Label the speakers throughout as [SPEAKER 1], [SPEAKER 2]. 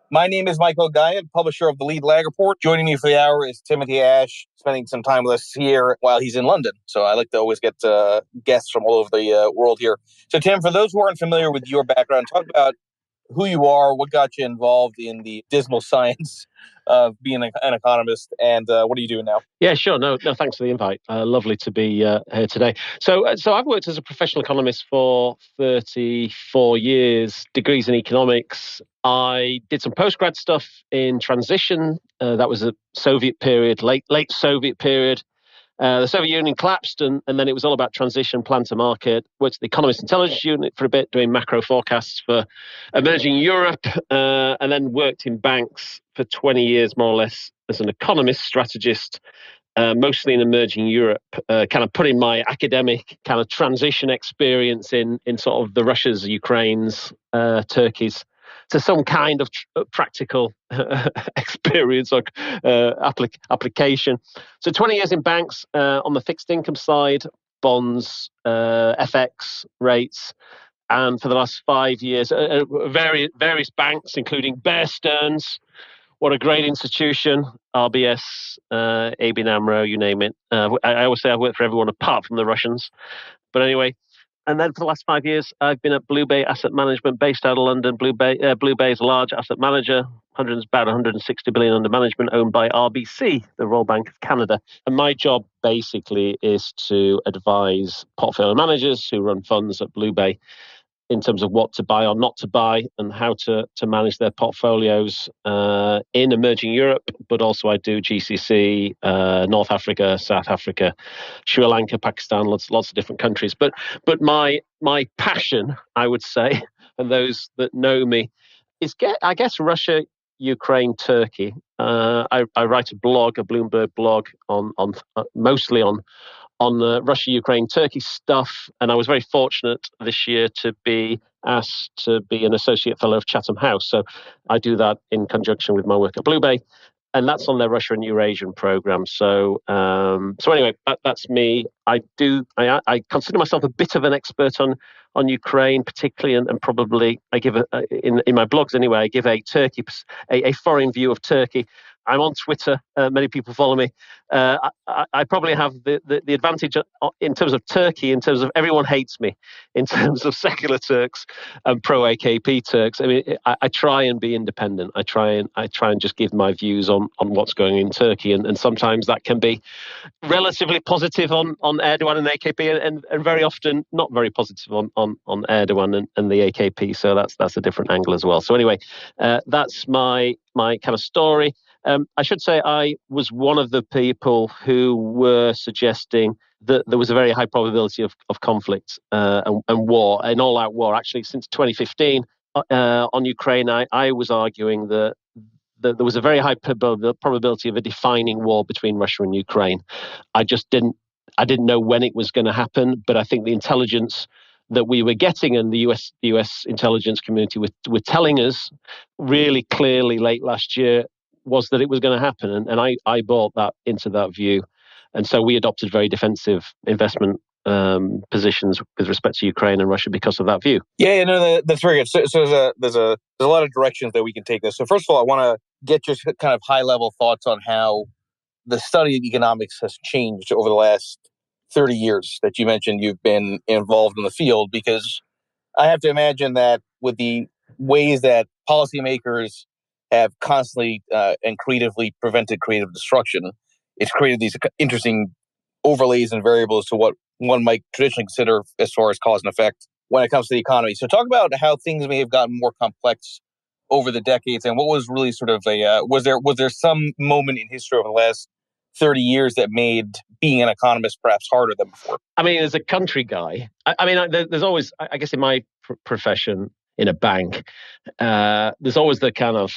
[SPEAKER 1] My name is Michael Guyan, publisher of the Lead Lag Report. Joining me for the hour is Timothy Ash, spending some time with us here while he's in London. So I like to always get guests from all over the world here. So Tim, for those who aren't familiar with your background, talk about who you are, what got you involved in the dismal science of being an economist, and what are you doing now?
[SPEAKER 2] Yeah, sure. No, thanks for the invite. Lovely to be here today. So I've worked as a professional economist for 34 years, degrees in economics. I did some postgrad stuff in transition. That was a Soviet period, late Soviet period. The Soviet Union collapsed, and then it was all about transition, plan to market. Worked at the Economist Intelligence Unit for a bit, doing macro forecasts for emerging Europe, and then worked in banks for 20 years, more or less, as an economist, strategist, mostly in emerging Europe, kind of putting my academic kind of transition experience in sort of the Russias, Ukraines, Turkeys, to some kind of practical experience or application. So 20 years in banks on the fixed income side, bonds, FX rates, and for the last 5 years, various banks, including Bear Stearns. What a great institution, RBS, ABN AMRO, you name it. I always say I've worked for everyone apart from the Russians. But anyway, and then for the last 5 years, I've been at Blue Bay Asset Management, based out of London. Blue Bay is a large asset manager, about 160 billion under management, owned by RBC, the Royal Bank of Canada. And my job basically is to advise portfolio managers who run funds at Blue Bay in terms of what to buy or not to buy and how to manage their portfolios in emerging Europe, but also I do GCC, North Africa, South Africa, Sri Lanka, Pakistan, lots of different countries. But my passion, I would say, and those that know me, is I guess Russia, Ukraine, Turkey. I write a Bloomberg blog on mostly on the Russia, Ukraine, Turkey stuff. And I was very fortunate this year to be asked to be an associate fellow of Chatham House. So I do that in conjunction with my work at Blue Bay. And that's on their Russia and Eurasian program. So anyway, that's me. I consider myself a bit of an expert on Ukraine, particularly, and probably I give in my blogs anyway. I give a foreign view of Turkey. I'm on Twitter. Many people follow me. I probably have the advantage in terms of Turkey, in terms of everyone hates me, in terms of secular Turks and pro-AKP Turks. I mean, I try and be independent. I try and just give my views on what's going on in Turkey, and sometimes that can be relatively positive on Erdogan and AKP, and very often not very positive on Erdogan and the AKP. So that's a different angle as well. So anyway, that's my kind of story. I should say I was one of the people who were suggesting that there was a very high probability of conflict and war, an all-out war. Actually, since 2015 on Ukraine, I was arguing that there was a very high probability of a defining war between Russia and Ukraine. I didn't know when it was going to happen, but I think the intelligence that we were getting and the US intelligence community were telling us really clearly late last year was that it was going to happen. And I bought into that view. And so we adopted very defensive investment positions with respect to Ukraine and Russia because of that view.
[SPEAKER 1] Yeah, no, that's very good. So there's a lot of directions that we can take this. So first of all, I want to get your kind of high level thoughts on how the study of economics has changed over the last 30 years that you mentioned you've been involved in the field, because I have to imagine that with the ways that policymakers have constantly and creatively prevented creative destruction, it's created these interesting overlays and variables to what one might traditionally consider as far as cause and effect when it comes to the economy. So talk about how things may have gotten more complex over the decades, and what was really sort of was there some moment in history over the last 30 years that made being an economist perhaps harder than before?
[SPEAKER 2] I mean, as a country guy, there's always, I guess in my profession in a bank, there's always the kind of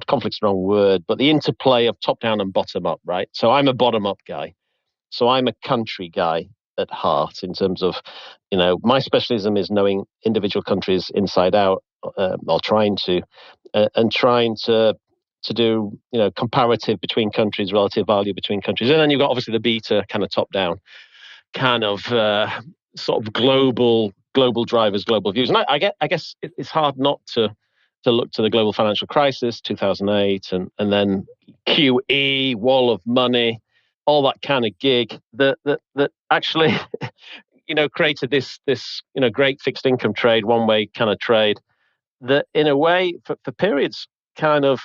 [SPEAKER 2] conflict's the wrong word, but the interplay of top down and bottom up, right? So I'm a bottom up guy. So I'm a country guy at heart in terms of, my specialism is knowing individual countries inside out, or trying to do, comparative between countries, relative value between countries. And then you've got obviously the beta kind of top down kind of sort of global drivers, global views. And I guess it's hard not to to look to the global financial crisis, 2008, and then QE, wall of money, all that kind of gig that actually, created this great fixed income trade, one way kind of trade that in a way for periods kind of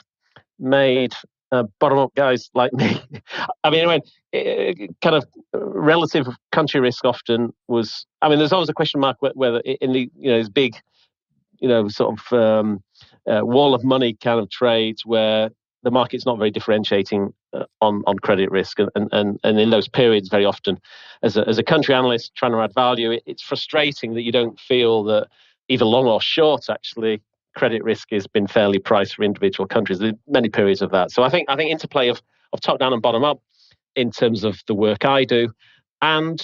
[SPEAKER 2] made bottom up guys like me. I mean, kind of relative country risk often was. I mean, there's always a question mark whether in the these big sort of wall of money kind of trades where the market's not very differentiating on credit risk, and in those periods, very often, as a country analyst trying to add value, it's frustrating that you don't feel that either long or short actually credit risk has been fairly priced for individual countries. There's many periods of that. So I think interplay of top down and bottom up in terms of the work I do, and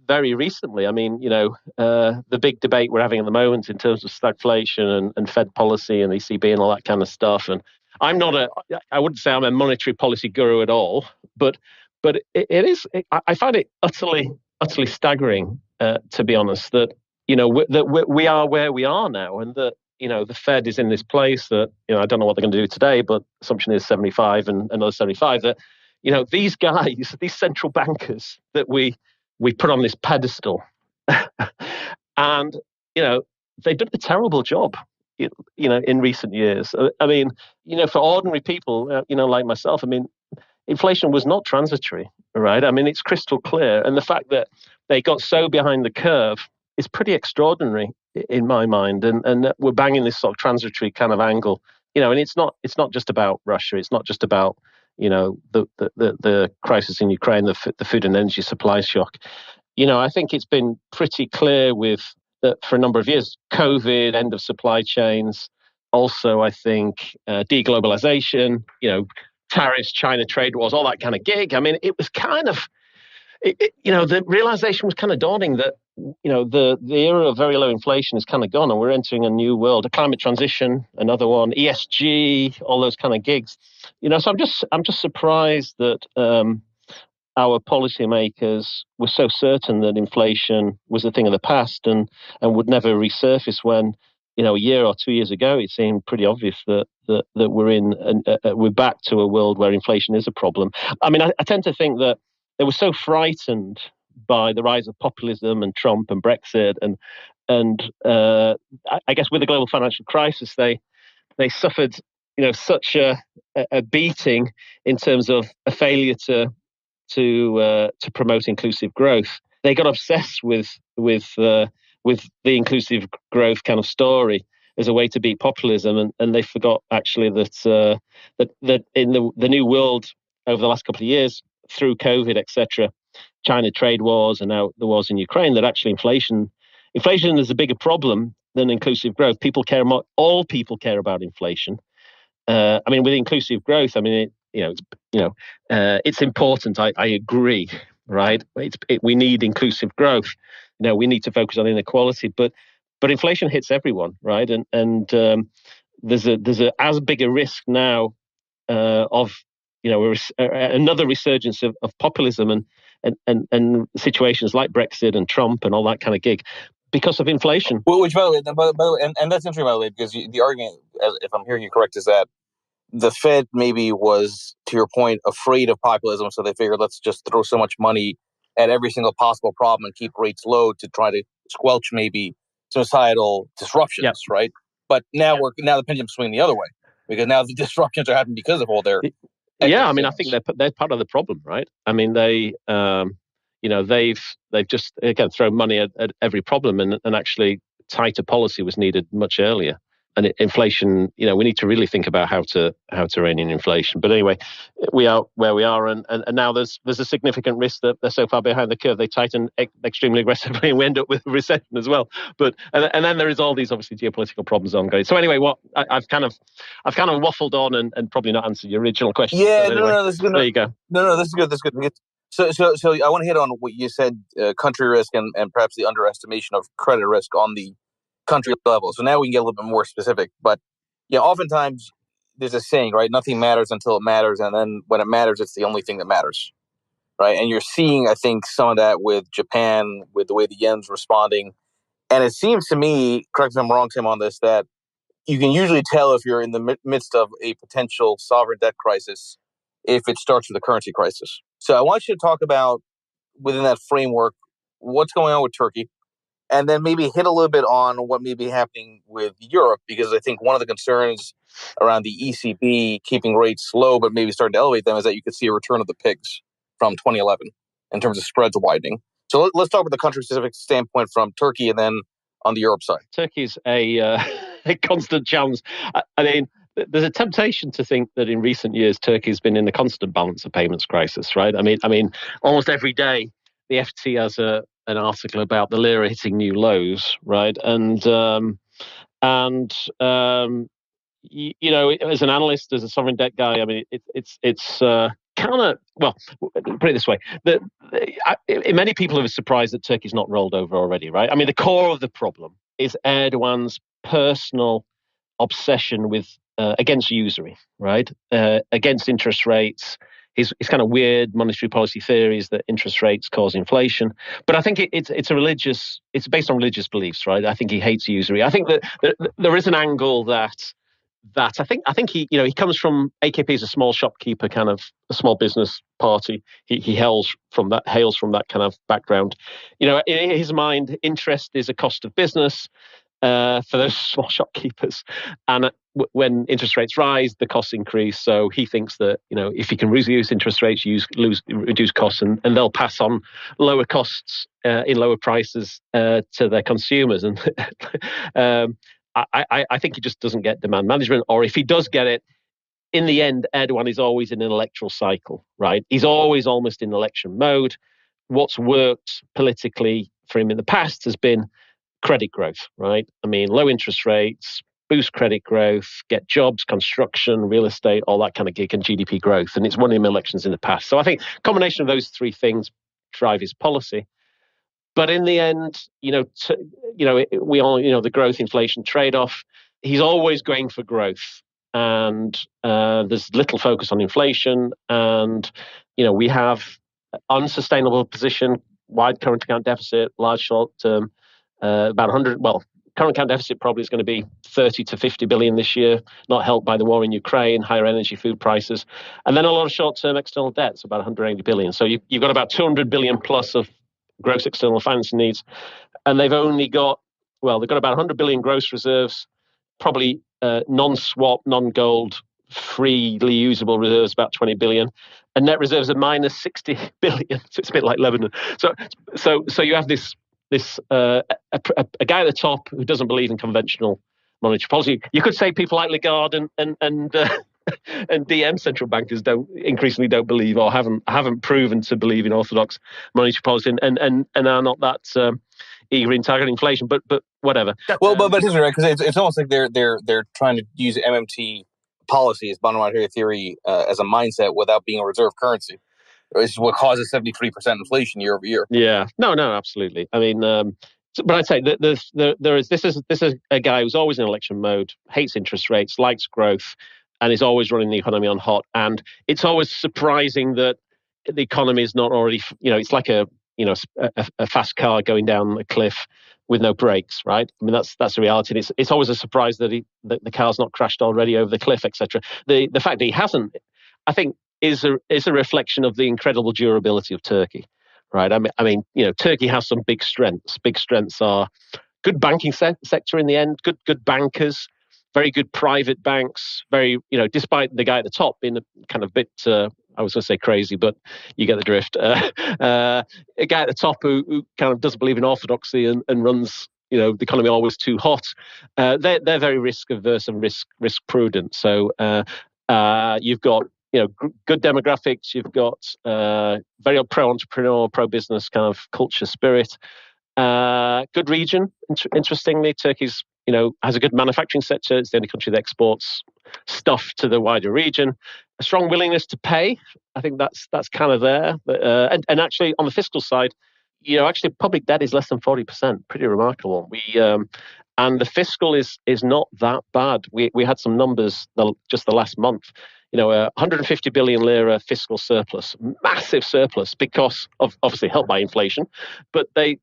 [SPEAKER 2] very recently, I mean, the big debate we're having at the moment in terms of stagflation and Fed policy and ECB and all that kind of stuff. And I wouldn't say I'm a monetary policy guru at all, but it is. I find it utterly staggering, to be honest, that that we are where we are now, and that the Fed is in this place that I don't know what they're going to do today, but assumption is 75 and another 75. That these guys, these central bankers that we put on this pedestal, and they've done a terrible job, in recent years. I mean, for ordinary people, like myself, I mean, inflation was not transitory, right? I mean, it's crystal clear, and the fact that they got so behind the curve is pretty extraordinary in my mind, and we're banging this sort of transitory kind of angle, and it's not just about Russia, it's not just about the crisis in Ukraine, the food and energy supply shock. I think it's been pretty clear with that for a number of years, COVID, end of supply chains, also I think deglobalization, tariffs, China trade wars, all that kind of gig. I mean, it was kind of, the realization was kind of dawning that, the era of very low inflation is kind of gone and we're entering a new world, a climate transition, another one, ESG, all those kind of gigs. So I'm just surprised that our policymakers were so certain that inflation was a thing of the past and would never resurface when, a year or 2 years ago, it seemed pretty obvious that we're back to a world where inflation is a problem. I mean, I tend to think that they were so frightened by the rise of populism and Trump and Brexit and I guess with the global financial crisis, they suffered, such a beating in terms of a failure to promote inclusive growth. They got obsessed with the inclusive growth kind of story as a way to beat populism, and they forgot actually that in the new world over the last couple of years, through COVID, etc., China trade wars and now the wars in Ukraine, that actually inflation is a bigger problem than inclusive growth. All people care about inflation. I mean, with inclusive growth, I mean, it's important. I agree, right? We need inclusive growth. We need to focus on inequality, but inflation hits everyone, right? And there's a as big a risk now of another resurgence of populism and situations like Brexit and Trump and all that kind of gig because of inflation.
[SPEAKER 1] Well, which, by the way, and that's interesting, by the way, because the argument, if I'm hearing you correct, is that the Fed maybe was, to your point, afraid of populism, so they figured let's just throw so much money at every single possible problem and keep rates low to try to squelch maybe societal disruptions, yep. Right? But now now the pendulum's swinging the other way because now the disruptions are happening because of all their.
[SPEAKER 2] Yeah, I mean, I think they're part of the problem, right? I mean, they've just again thrown money at every problem, and actually tighter policy was needed much earlier. And inflation, we need to really think about how to rein in inflation. But anyway, we are where we are, and now there's a significant risk that they're so far behind the curve they tighten extremely aggressively, and we end up with a recession as well. But and then there is all these obviously geopolitical problems ongoing. So anyway, I've kind of waffled on and probably not answered your original question.
[SPEAKER 1] Yeah,
[SPEAKER 2] anyway,
[SPEAKER 1] no, this is good.
[SPEAKER 2] There you go.
[SPEAKER 1] No, this is good. This is good. So I want to hit on what you said, country risk and perhaps the underestimation of credit risk on the country level. So now we can get a little bit more specific. But yeah, oftentimes there's a saying, right? Nothing matters until it matters, and then when it matters, it's the only thing that matters, right? And you're seeing, I think, some of that with Japan, with the way the yen's responding, And it seems to me, correct me if I'm wrong, Tim, on this, that you can usually tell if you're in the midst of a potential sovereign debt crisis if it starts with a currency crisis. So I want you to talk about, within that framework, what's going on with Turkey, and then maybe hit a little bit on what may be happening with Europe, because I think one of the concerns around the ECB keeping rates low but maybe starting to elevate them is that you could see a return of the pigs from 2011 in terms of spreads widening. So let's talk about the country-specific standpoint from Turkey and then on the Europe side.
[SPEAKER 2] Turkey's a constant challenge. I mean, there's a temptation to think that in recent years Turkey's been in a constant balance of payments crisis, right? I mean, almost every day the FT has an article about the lira hitting new lows, right? And you know, as an analyst, as a sovereign debt guy, I mean, it's kind of, well, put it this way: many people are surprised that Turkey's not rolled over already, right? I mean, the core of the problem is Erdogan's personal obsession with against usury, right? Against interest rates. His kind of weird monetary policy theories that interest rates cause inflation, but I think it's based on religious beliefs, right? I think he hates usury. I think that there is an angle that I think he comes from AKP as a small shopkeeper, kind of a small business party. He hails from that kind of background. You know, in his mind, interest is a cost of business for those small shopkeepers, and when interest rates rise, the costs increase. So he thinks that, you know, if he can reduce interest rates, reduce costs, and they'll pass on lower costs in lower prices to their consumers. And I think he just doesn't get demand management, or if he does get it, in the end, Erdogan is always in an electoral cycle, right? He's always almost in election mode. What's worked politically for him in the past has been credit growth, right? I mean, low interest rates, boost credit growth, get jobs, construction, real estate, all that kind of gig, and GDP growth. And it's won him elections in the past. So I think a combination of those three things drive his policy. But in the end, we all, the growth inflation trade-off, he's always going for growth. And there's little focus on inflation. And, we have unsustainable position, wide current account deficit, large short-term, about 100, current account deficit probably is going to be 30 to 50 billion this year, not helped by the war in Ukraine, higher energy, food prices. And then a lot of short-term external debts, about 180 billion. So you've got about 200 billion plus of gross external financing needs. And they've got about 100 billion gross reserves, probably non-swap, non-gold, freely usable reserves, about 20 billion. And net reserves are minus 60 billion. So it's a bit like Lebanon. So you have this a guy at the top who doesn't believe in conventional monetary policy. You could say people like Lagarde and DM central bankers increasingly don't believe, or haven't proven to believe in orthodox monetary policy, and are not that eager in targeting inflation. But whatever.
[SPEAKER 1] Well, but here's right, because it's almost like they're trying to use MMT policies, monetary theory, as a mindset without being a reserve currency. This is what causes 73% inflation year over year.
[SPEAKER 2] Yeah, no, absolutely. I mean, but I'd say that this is a guy who's always in election mode, hates interest rates, likes growth, and is always running the economy on hot. And it's always surprising that the economy is not already, it's like a fast car going down a cliff with no brakes, right? I mean, that's the reality. And it's always a surprise that the car's not crashed already over the cliff, etc. The fact that he hasn't, I think, is a reflection of the incredible durability of Turkey, right? I mean, Turkey has some big strengths. Big strengths are good banking sector in the end, good bankers, very good private banks, very, despite the guy at the top being a kind of bit, I was going to say crazy, but you get the drift. A guy at the top who kind of doesn't believe in orthodoxy and runs, the economy always too hot. They're very risk averse and risk prudent. So you've got, good demographics. You've got very pro-entrepreneur, pro-business kind of culture spirit. Good region. Interestingly, Turkey's, has a good manufacturing sector. It's the only country that exports stuff to the wider region. A strong willingness to pay. I think that's kind of there. And actually, on the fiscal side, actually public debt is less than 40%. Pretty remarkable. And the fiscal is not that bad. We had some numbers just the last month. a 150 billion lira fiscal surplus, massive surplus, because of obviously helped by inflation, but I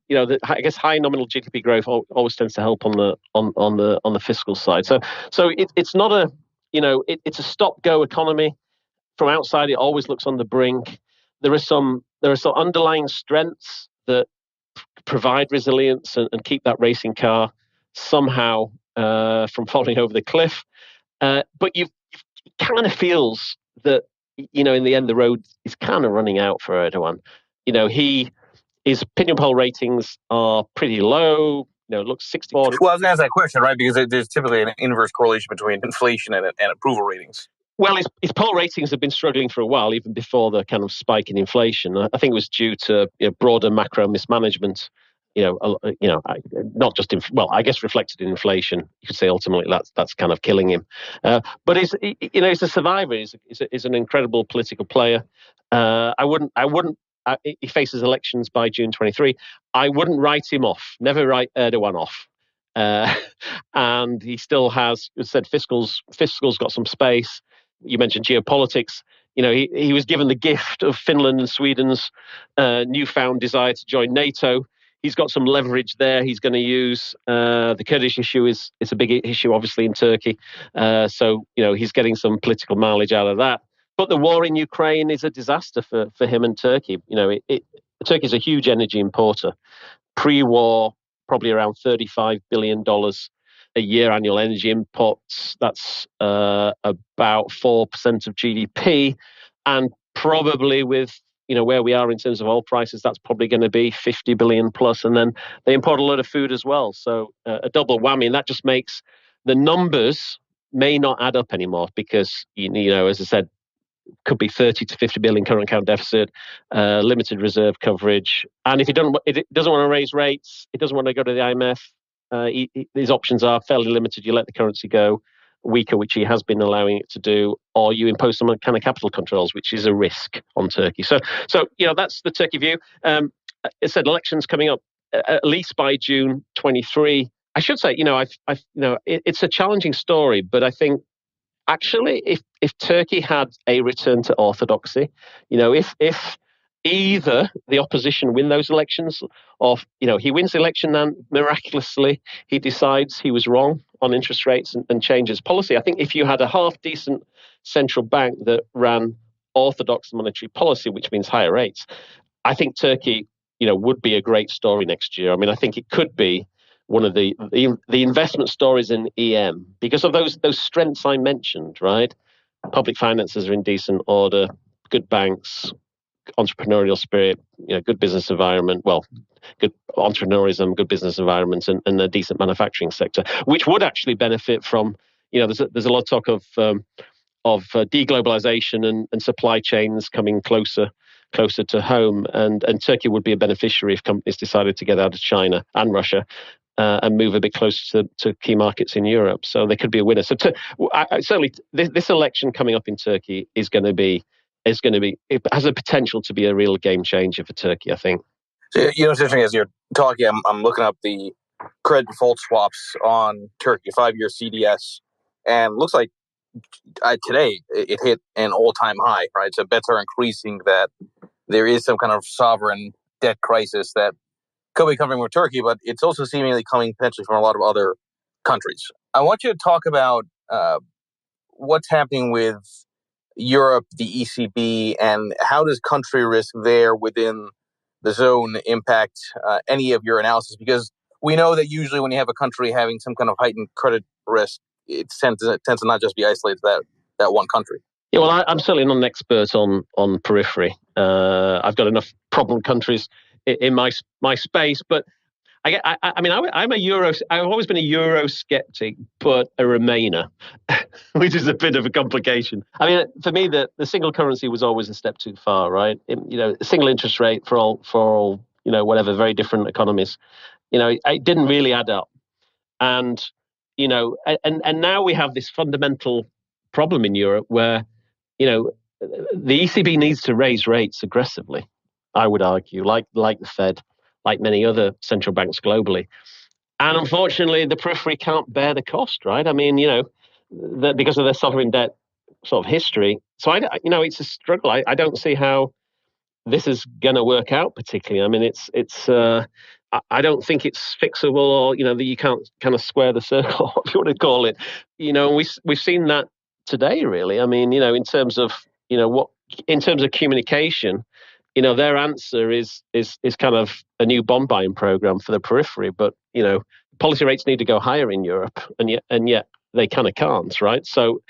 [SPEAKER 2] guess high nominal GDP growth always tends to help on the fiscal side. So it's not a it's a stop go economy. From outside, it always looks on the brink. There are some underlying strengths that provide resilience and keep that racing car somehow from falling over the cliff. But it kind of feels that in the end the road is kind of running out for Erdogan. His opinion poll ratings are pretty low. It looks 64.
[SPEAKER 1] Well, I was going to ask that question, right? Because there's typically an inverse correlation between inflation and approval ratings.
[SPEAKER 2] Well, his poll ratings have been struggling for a while, even before the kind of spike in inflation. I think it was due to broader macro mismanagement. Not just I guess reflected in inflation. You could say ultimately that's kind of killing him. But he's a survivor. He's an incredible political player. I wouldn't. He faces elections by June 23. I wouldn't write him off. Never write Erdogan off. And he still has, as I said, fiscal's got some space. You mentioned geopolitics. He was given the gift of Finland and Sweden's newfound desire to join NATO. He's got some leverage there he's going to use. The Kurdish issue is a big issue, obviously, in Turkey. So he's getting some political mileage out of that. But the war in Ukraine is a disaster for him and Turkey. Turkey is a huge energy importer. Pre-war, probably around $35 billion a year annual energy imports. That's about 4% of GDP. And probably with where we are in terms of oil prices, that's probably going to be 50 billion plus. And then they import a lot of food as well. So a double whammy. And that just makes the numbers may not add up anymore because, as I said, could be 30 to 50 billion current account deficit, limited reserve coverage. And if it doesn't want to raise rates, it doesn't want to go to the IMF, these options are fairly limited. You let the currency go weaker, which he has been allowing it to do, or you impose some kind of capital controls, which is a risk on Turkey. So that's the Turkey view. I said elections coming up at least by June 23. I should say, it's a challenging story, but I think actually, if Turkey had a return to orthodoxy, if either the opposition win those elections, or he wins the election and miraculously he decides he was wrong on interest rates and changes policy. I think if you had a half decent central bank that ran orthodox monetary policy, which means higher rates, I think Turkey, would be a great story next year. I mean, I think it could be one of the investment stories in EM because of those strengths I mentioned, right? Public finances are in decent order, good banks, entrepreneurial spirit, good business environment, good entrepreneurism, good business environments, and a decent manufacturing sector, which would actually benefit from, there's a lot of talk of deglobalization and supply chains coming closer to home, and Turkey would be a beneficiary if companies decided to get out of China and Russia and move a bit closer to key markets in Europe. So they could be a winner. So certainly this election coming up in Turkey it has a potential to be a real game changer for Turkey, I think.
[SPEAKER 1] So, it's interesting as you're talking, I'm looking up the credit default swaps on Turkey, 5-year CDS, and looks like today it hit an all-time high, right? So bets are increasing that there is some kind of sovereign debt crisis that could be coming from Turkey, but it's also seemingly coming potentially from a lot of other countries. I want you to talk about what's happening with Europe, the ECB, and how does country risk there within the zone impact any of your analysis? Because we know that usually when you have a country having some kind of heightened credit risk, it tends to not just be isolated to that one country.
[SPEAKER 2] Yeah, well, I'm certainly not an expert on periphery. I've got enough problem countries in my space, but I'm a Euro. I've always been a Eurosceptic, but a Remainer, which is a bit of a complication. I mean, for me, the single currency was always a step too far, right? A single interest rate for all whatever very different economies. It didn't really add up, and now we have this fundamental problem in Europe where the ECB needs to raise rates aggressively. I would argue, like the Fed, like many other central banks globally. And unfortunately, the periphery can't bear the cost, right? I mean, because of their sovereign debt sort of history. So it's a struggle. I don't see how this is going to work out particularly. I mean, I don't think it's fixable, or that you can't kind of square the circle, if you want to call it. We've seen that today, really. I mean, in terms of in terms of communication, their answer is kind of a new bond buying program for the periphery. But policy rates need to go higher in Europe, and yet they kind of can't, right? So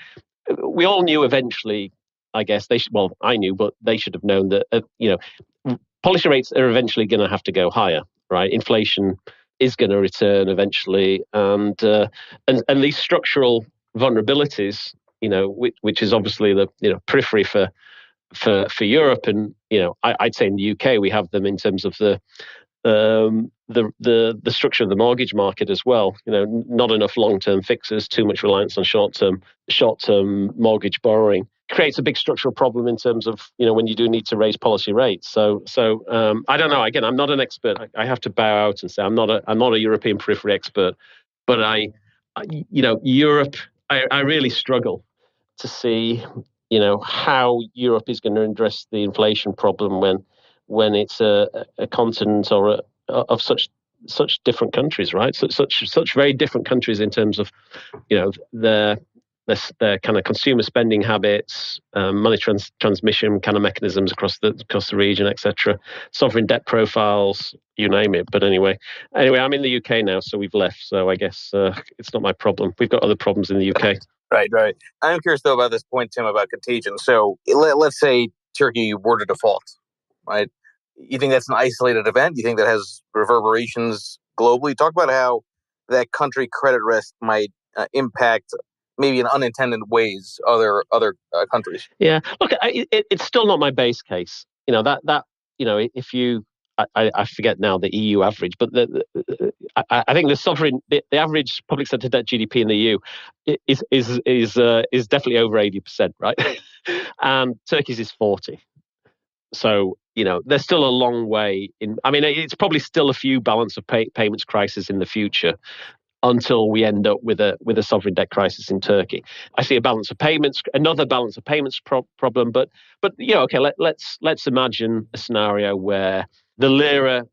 [SPEAKER 2] we all knew eventually. I guess they should. Well, I knew, but they should have known that. Policy rates are eventually going to have to go higher, right? Inflation is going to return eventually, and these structural vulnerabilities, which is obviously the periphery for Europe, and I'd say in the UK we have them in terms of the structure of the mortgage market as well. Not enough long-term fixes, too much reliance on short-term mortgage borrowing creates a big structural problem in terms of when you do need to raise policy rates. So I don't know. Again, I'm not an expert. I have to bow out and say I'm not a European periphery expert, but Europe. I really struggle to see how Europe is going to address the inflation problem when it's a continent of such different countries, right? Such very different countries in terms of their kind of consumer spending habits, money transmission kind of mechanisms across the region, etc. Sovereign debt profiles, you name it. But anyway, I'm in the UK now, so we've left. So I guess it's not my problem. We've got other problems in the UK.
[SPEAKER 1] Right. I'm curious though about this point, Tim, about contagion. So let's say Turkey were to default, right? You think that's an isolated event? You think that has reverberations globally? Talk about how that country credit risk might impact, maybe in unintended ways, other countries.
[SPEAKER 2] Yeah, look, it's still not my base case. If you, I forget now the EU average, but I think the average public sector debt GDP in the EU is definitely over 80%, right? And Turkey's is 40. So there's still a long way in. I mean, it's probably still a few balance of payments crisis in the future until we end up with a sovereign debt crisis in Turkey. I see another balance of payments problem. But okay, let's imagine a scenario where the lira,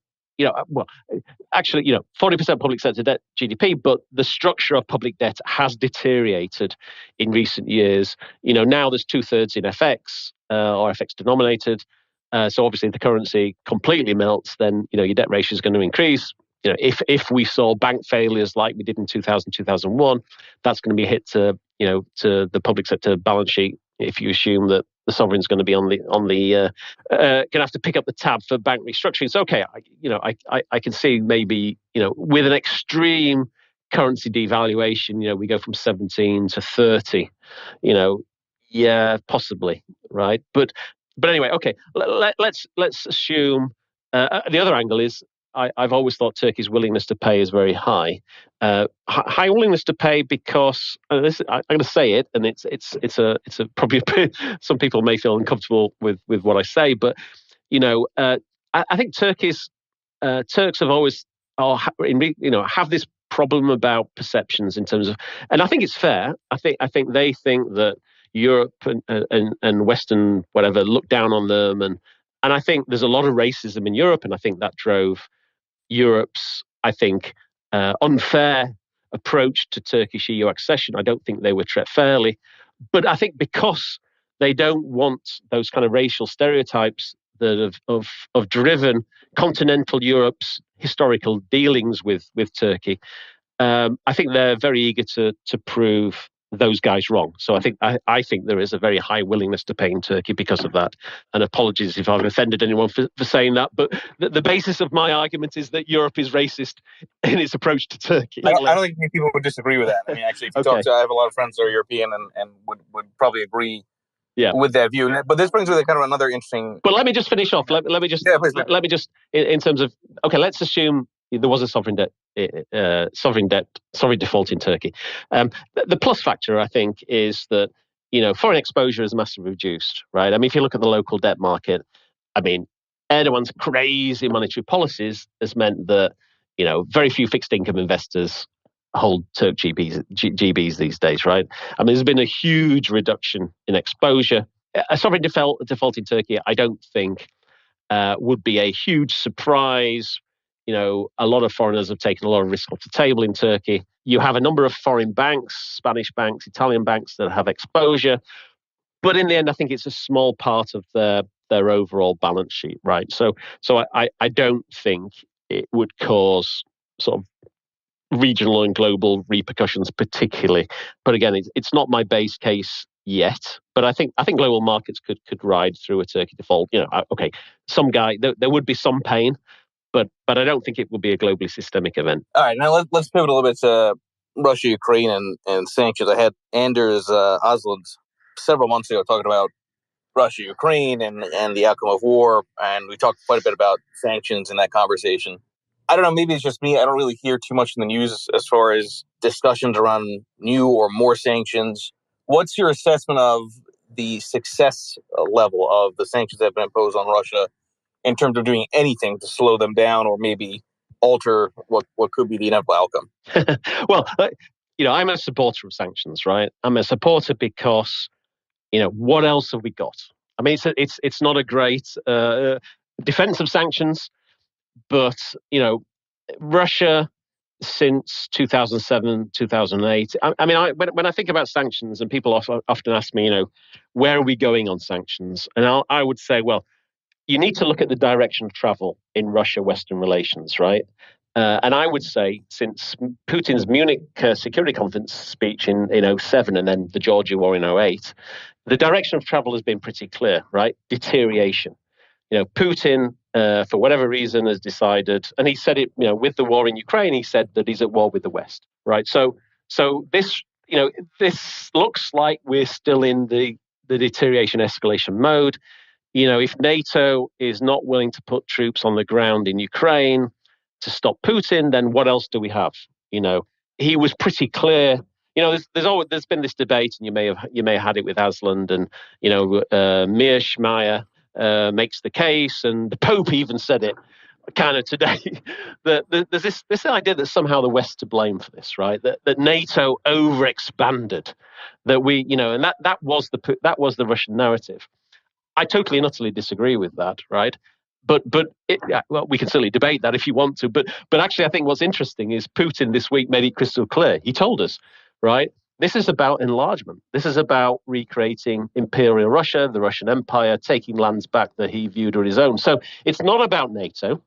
[SPEAKER 2] actually, 40% public sector debt GDP, but the structure of public debt has deteriorated in recent years. Now there's 2/3 in FX or FX denominated. So obviously, if the currency completely melts, then your debt ratio is going to increase. If we saw bank failures like we did in 2000, 2001, that's going to be a hit to the public sector balance sheet. If you assume that the sovereign's going to be on the going to have to pick up the tab for bank restructuring. So okay, I can see maybe with an extreme currency devaluation, we go from 17 to 30. Yeah, possibly, right? But anyway, okay. Let's assume the other angle is I've always thought Turkey's willingness to pay is very high. High willingness to pay because I'm going to say it, and it's a probably some people may feel uncomfortable with what I say, but I think Turks have always have this problem about perceptions in terms of, and I think it's fair. I think they think that Europe and Western whatever look down on them, and I think there's a lot of racism in Europe, and I think that drove Europe's, unfair approach to Turkish EU accession. I don't think they were treated fairly, but I think because they don't want those kind of racial stereotypes that have driven continental Europe's historical dealings with Turkey, I think they're very eager to prove those guys wrong. So I think there is a very high willingness to pay in Turkey because of that. And apologies if I've offended anyone for saying that, but the basis of my argument is that Europe is racist in its approach to Turkey.
[SPEAKER 1] I don't think many people would disagree with that. I mean, actually, if you talk to, I have a lot of friends that are European and would probably agree with that view. But this brings me to kind of another interesting.
[SPEAKER 2] But let me just finish off. Let me just in terms of, okay, let's assume there was a sovereign default in Turkey. The plus factor, I think, is that foreign exposure is massively reduced, right? I mean, if you look at the local debt market, I mean, Erdogan's crazy monetary policies has meant that very few fixed income investors hold Turk GBs these days, right? I mean, there's been a huge reduction in exposure. A sovereign default in Turkey, I don't think would be a huge surprise. You know, a lot of foreigners have taken a lot of risk off the table in Turkey. You have a number of foreign banks, Spanish banks, Italian banks that have exposure. But in the end, I think it's a small part of their overall balance sheet, right? So I don't think it would cause sort of regional and global repercussions particularly. But again, it's not my base case yet. But I think global markets could ride through a Turkey default. You know, okay, there would be some pain, but I don't think it will be a globally systemic event.
[SPEAKER 1] All right, now let's pivot a little bit to Russia, Ukraine, and sanctions. I had Anders Osland several months ago talking about Russia, Ukraine, and the outcome of war, and we talked quite a bit about sanctions in that conversation. I don't know, maybe it's just me. I don't really hear too much in the news as far as discussions around new or more sanctions. What's your assessment of the success level of the sanctions that have been imposed on Russia in terms of doing anything to slow them down or maybe alter what could be the inevitable outcome?
[SPEAKER 2] Well, you know, I'm a supporter of sanctions, right? I'm a supporter because, you know, what else have we got? I mean, it's not a great defense of sanctions, but, you know, Russia since 2007, 2008. I mean, when I think about sanctions, and people often ask me, you know, where are we going on sanctions? And I would say, well, you need to look at the direction of travel in Russia-Western relations, right? And I would say since Putin's Munich Security Conference speech in 2007 and then the Georgia war in 2008, the direction of travel has been pretty clear, right? Deterioration. You know, Putin, for whatever reason, has decided, and he said it, you know, with the war in Ukraine, he said that he's at war with the West, right? So this, you know, this looks like we're still in the deterioration escalation mode. You know, if NATO is not willing to put troops on the ground in Ukraine to stop Putin, then what else do we have? You know, he was pretty clear. You know, there's been this debate, and you may have had it with Asland, and you know, Mearsheimer makes the case, and the Pope even said it kind of today. that there's this idea that somehow the West's to blame for this, right? That NATO overexpanded, that we, you know, and that was the Russian narrative. I totally and utterly disagree with that, right? But well, we can certainly debate that if you want to. But actually, I think what's interesting is Putin this week made it crystal clear. He told us, right? This is about enlargement. This is about recreating Imperial Russia, the Russian Empire, taking lands back that he viewed as his own. So it's not about NATO.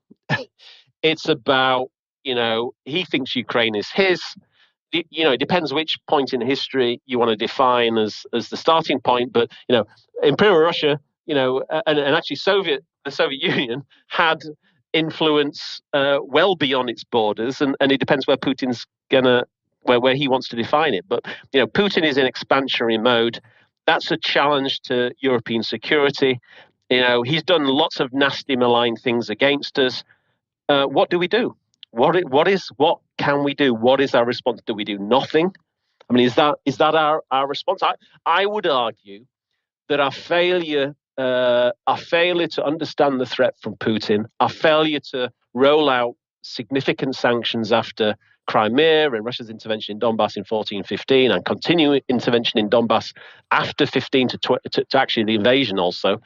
[SPEAKER 2] It's about, you know, he thinks Ukraine is his. You know, it depends which point in history you want to define as the starting point. But, you know, Imperial Russia, you know, and actually the Soviet Union had influence well beyond its borders, and it depends where Putin's gonna where he wants to define it. But you know, Putin is in expansionary mode. That's a challenge to European security. You know, he's done lots of nasty, malign things against us. What do we do? What can we do? What is our response? Do we do nothing? I mean, is that our response? I would argue that our failure to understand the threat from Putin, our failure to roll out significant sanctions after Crimea and Russia's intervention in Donbass in 14-15, and continuing intervention in Donbass after 15 to actually the invasion also.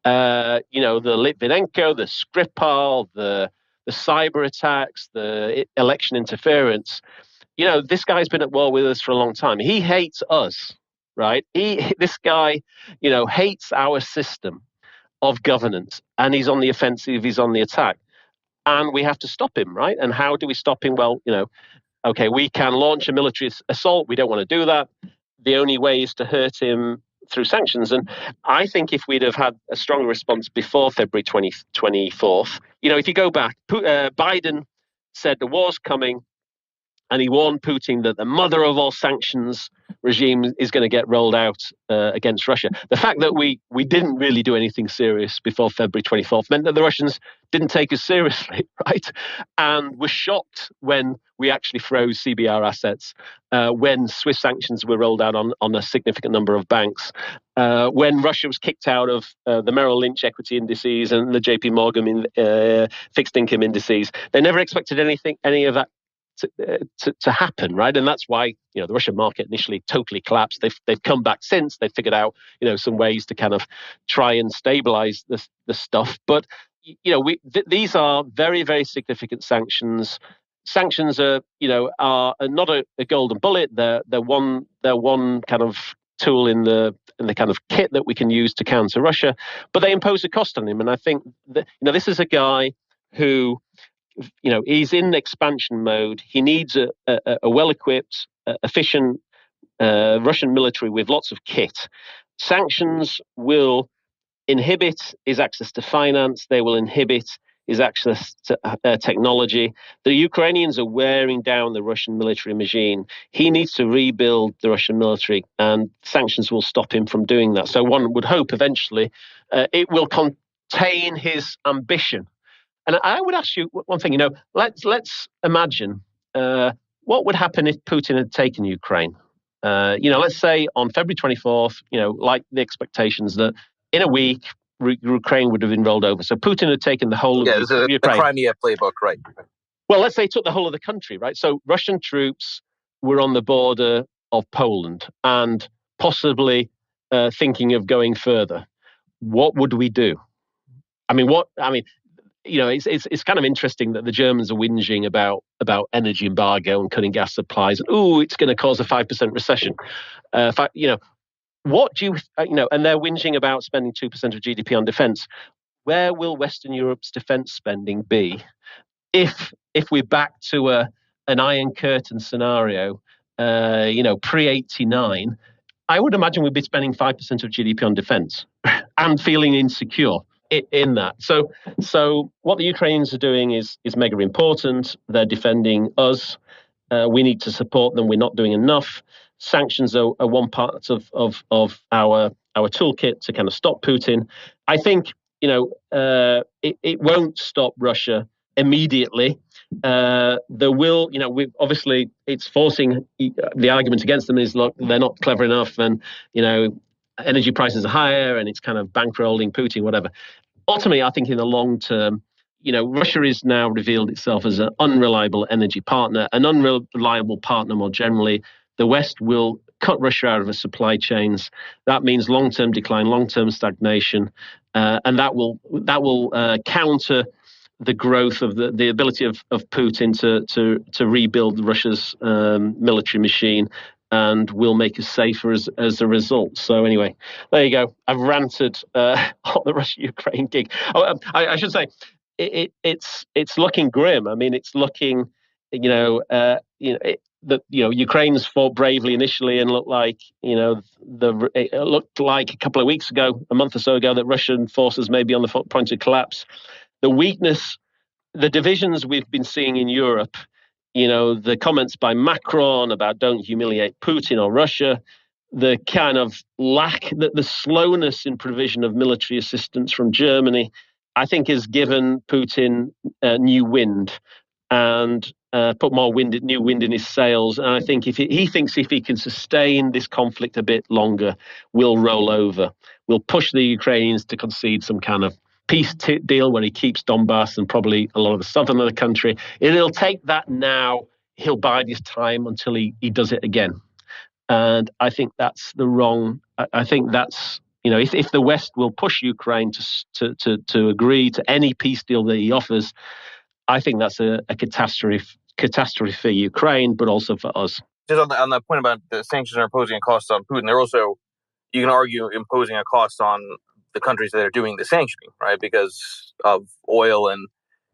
[SPEAKER 2] You know, the Litvinenko, the Skripal, the cyber attacks, the election interference. You know, this guy's been at war with us for a long time. He hates us, right? This guy, you know, hates our system of governance, and he's on the offensive, he's on the attack. And we have to stop him, right? And how do we stop him? Well, you know, okay, we can launch a military assault. We don't want to do that. The only way is to hurt him through sanctions. And I think if we'd have had a stronger response before February 24th, you know, if you go back, Biden said the war's coming, and he warned Putin that the mother of all sanctions regime is going to get rolled out against Russia. The fact that we didn't really do anything serious before February 24th meant that the Russians didn't take us seriously, right? And were shocked when we actually froze CBR assets, when Swiss sanctions were rolled out on a significant number of banks, when Russia was kicked out of the Merrill Lynch equity indices and the JP Morgan fixed income indices. They never expected any of that to happen, right? And that's why the Russian market initially totally collapsed. They've come back since. They've figured out some ways to kind of try and stabilize the stuff. But these are very, very significant sanctions. Sanctions are not a golden bullet. They're one kind of tool in the kind of kit that we can use to counter Russia, but they impose a cost on him. And I think that this is a guy who he's in expansion mode. He needs a well-equipped, efficient Russian military with lots of kit. Sanctions will inhibit his access to finance. They will inhibit his access to technology. The Ukrainians are wearing down the Russian military machine. He needs to rebuild the Russian military, and sanctions will stop him from doing that. So one would hope eventually it will contain his ambition. And I would ask you one thing. Let's imagine what would happen if Putin had taken Ukraine. Let's say on February 24th, like the expectations that in a week, Ukraine would have been rolled over. So Putin had taken the whole of Ukraine.
[SPEAKER 1] The Crimea playbook, right?
[SPEAKER 2] Well, let's say he took the whole of the country, right? So Russian troops were on the border of Poland and possibly thinking of going further. What would we do? It's kind of interesting that the Germans are whinging about energy embargo and cutting gas supplies. It's going to cause a 5% recession. What do you, and they're whinging about spending 2% of GDP on defence. Where will Western Europe's defence spending be if we're back to an Iron Curtain scenario, pre-89? I would imagine we'd be spending 5% of GDP on defence and feeling insecure in that. So what the Ukrainians are doing is mega important. They're defending us. We need to support them. We're not doing enough. Sanctions are one part of our toolkit to kind of stop Putin. I think it won't stop Russia immediately. There will, obviously it's forcing the argument against them is, look, they're not clever enough, and energy prices are higher, and it's kind of bankrolling Putin, whatever. Ultimately, I think in the long term, Russia is now revealed itself as an unreliable energy partner, an unreliable partner more generally. The West will cut Russia out of its supply chains. That means long-term decline, long-term stagnation, and that will counter the growth of the ability of Putin to rebuild Russia's military machine, and will make us safer as a result. So anyway, there you go. I've ranted on the Russia-Ukraine gig. I should say it's looking grim. I mean, it's looking, Ukraine's fought bravely initially and looked like, it looked like a couple of weeks ago, a month or so ago, that Russian forces may be on the point of collapse. The weakness, the divisions we've been seeing in Europe, the comments by Macron about don't humiliate Putin or Russia, the kind of lack, the slowness in provision of military assistance from Germany, I think has given Putin new wind and put new wind in his sails. And I think if he thinks if he can sustain this conflict a bit longer, we'll roll over. We'll push the Ukrainians to concede some kind of peace deal where he keeps Donbass and probably a lot of the southern of the country. It'll take that now. He'll bide his time until he does it again. And I think that's the wrong. I think that's, if the West will push Ukraine to agree to any peace deal that he offers, I think that's a catastrophe for Ukraine, but also for us.
[SPEAKER 1] Just on that point about the sanctions are imposing a cost on Putin, they're also, you can argue, imposing a cost on the countries that are doing the sanctioning, right? Because of oil and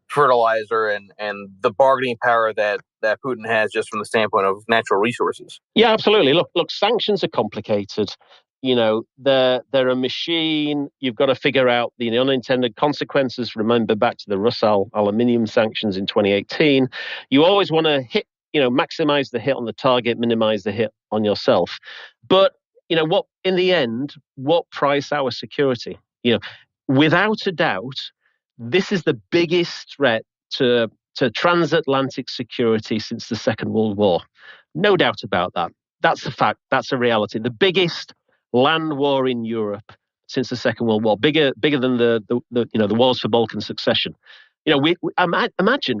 [SPEAKER 1] fertilizer and the bargaining power that Putin has just from the standpoint of natural resources.
[SPEAKER 2] Yeah, absolutely. Look, sanctions are complicated. They're a machine. You've got to figure out the unintended consequences. Remember back to the Rusal aluminium sanctions in 2018. You always want to maximize the hit on the target, minimize the hit on yourself. But what, in the end, what price our security? Without a doubt, this is the biggest threat to transatlantic security since the Second World War. No doubt about that. That's a fact. That's a reality. The biggest land war in Europe since the Second World War, bigger than the wars for Balkan succession. Imagine,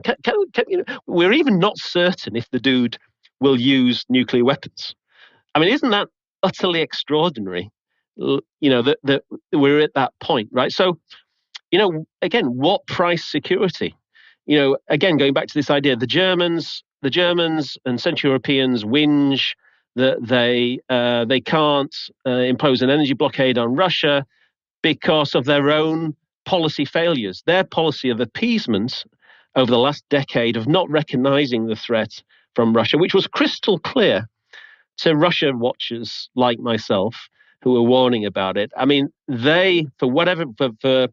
[SPEAKER 2] we're even not certain if the dude will use nuclear weapons. I mean, isn't that utterly extraordinary? That we're at that point, right? So, again, what price security? Again, going back to this idea, the Germans and Central Europeans whinge that they can't impose an energy blockade on Russia because of their own policy failures. Their policy of appeasement over the last decade of not recognizing the threat from Russia, which was crystal clear to Russia watchers like myself who were warning about it. I mean, they, for whatever, for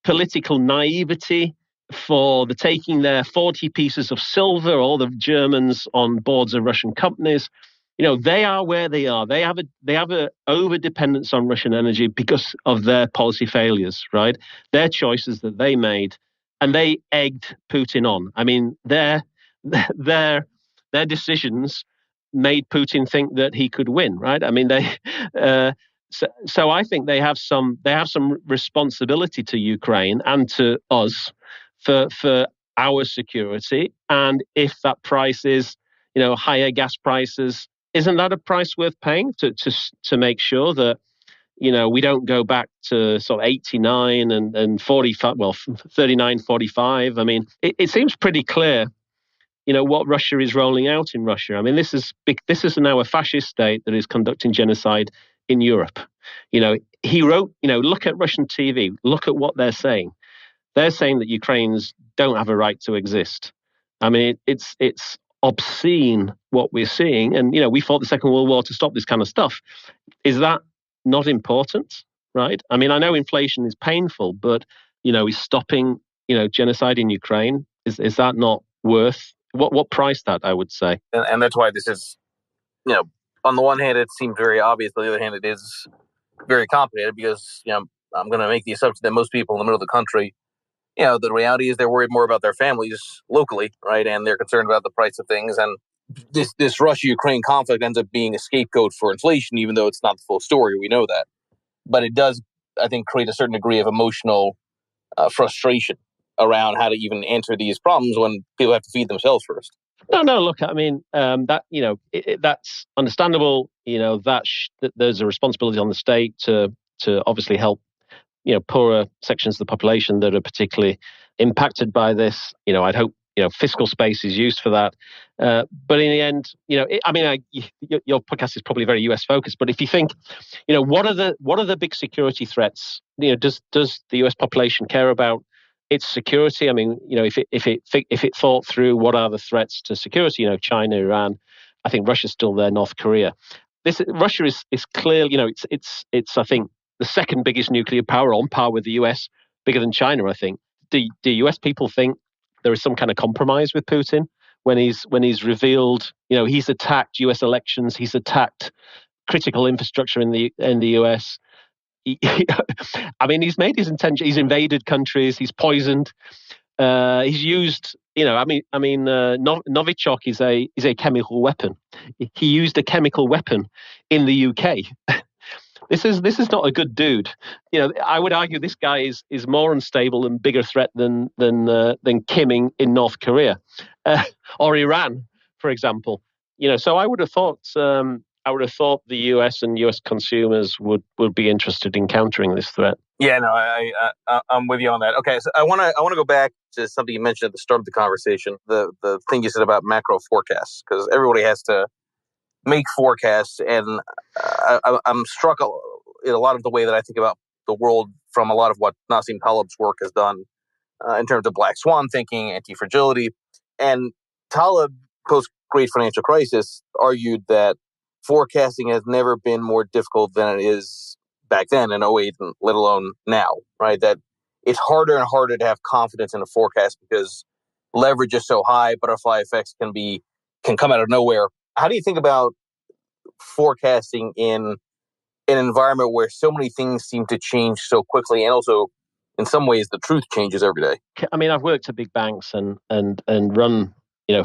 [SPEAKER 2] political naivety, for the taking their 40 pieces of silver, all the Germans on boards of Russian companies, they are where they are. They have a over dependence on Russian energy because of their policy failures, right? Their choices that they made, and they egged Putin on. I mean, their decisions made Putin think that he could win, right? I mean, they. So I think they have some responsibility to Ukraine and to us for our security. And if that price is, higher gas prices, isn't that a price worth paying to make sure that we don't go back to sort of 89 and 45, 39, 45? I mean, it seems pretty clear what Russia is rolling out in Russia. I mean, this is now a fascist state that is conducting genocide in Europe. He wrote, look at Russian TV, look at what they're saying. They're saying that Ukrainians don't have a right to exist. I mean, it's obscene what we're seeing. And, we fought the Second World War to stop this kind of stuff. Is that not important? Right? I mean, I know inflation is painful, but, is stopping, genocide in Ukraine, is that not worth what price that, I would say?
[SPEAKER 1] And that's why this is, on the one hand, it seems very obvious. On the other hand, it is very complicated because, I'm going to make the assumption that most people in the middle of the country, the reality is they're worried more about their families locally, right? And they're concerned about the price of things. And this Russia-Ukraine conflict ends up being a scapegoat for inflation, even though it's not the full story. We know that. But it does, I think, create a certain degree of emotional frustration around how to even answer these problems when people have to feed themselves first.
[SPEAKER 2] No. Look, I mean, that's understandable. That there's a responsibility on the state to obviously help, poorer sections of the population that are particularly impacted by this. I'd hope fiscal space is used for that. But in the end, your podcast is probably very US focused. But if you think, what are the big security threats? Does the US population care about its security? I mean, if it thought through what are the threats to security, China, Iran, I think Russia's still there, North Korea. Russia is clearly, it's I think the second biggest nuclear power, on par with the US, bigger than China, I think. Do US people think there is some kind of compromise with Putin when he's revealed, he's attacked US elections, he's attacked critical infrastructure in the US. I mean, he's made his intention. He's invaded countries. He's poisoned. He's used. Novichok is a chemical weapon. He used a chemical weapon in the UK. This is not a good dude. I would argue this guy is more unstable and bigger threat than Kim in North Korea or Iran, for example. So I would have thought. The US and US consumers would be interested in countering this threat.
[SPEAKER 1] Yeah, no, I'm with you on that. Okay, so I want to go back to something you mentioned at the start of the conversation, the thing you said about macro forecasts, because everybody has to make forecasts, and I'm struck in a lot of the way that I think about the world from a lot of what Nassim Taleb's work has done in terms of black swan thinking, anti-fragility, and Taleb, post Great Financial Crisis, argued that forecasting has never been more difficult than it is back then in 08, let alone now, right? That it's harder and harder to have confidence in a forecast because leverage is so high, butterfly effects can come out of nowhere. How do you think about forecasting in an environment where so many things seem to change so quickly, and also in some ways the truth changes every day?
[SPEAKER 2] I mean, I've worked at big banks and run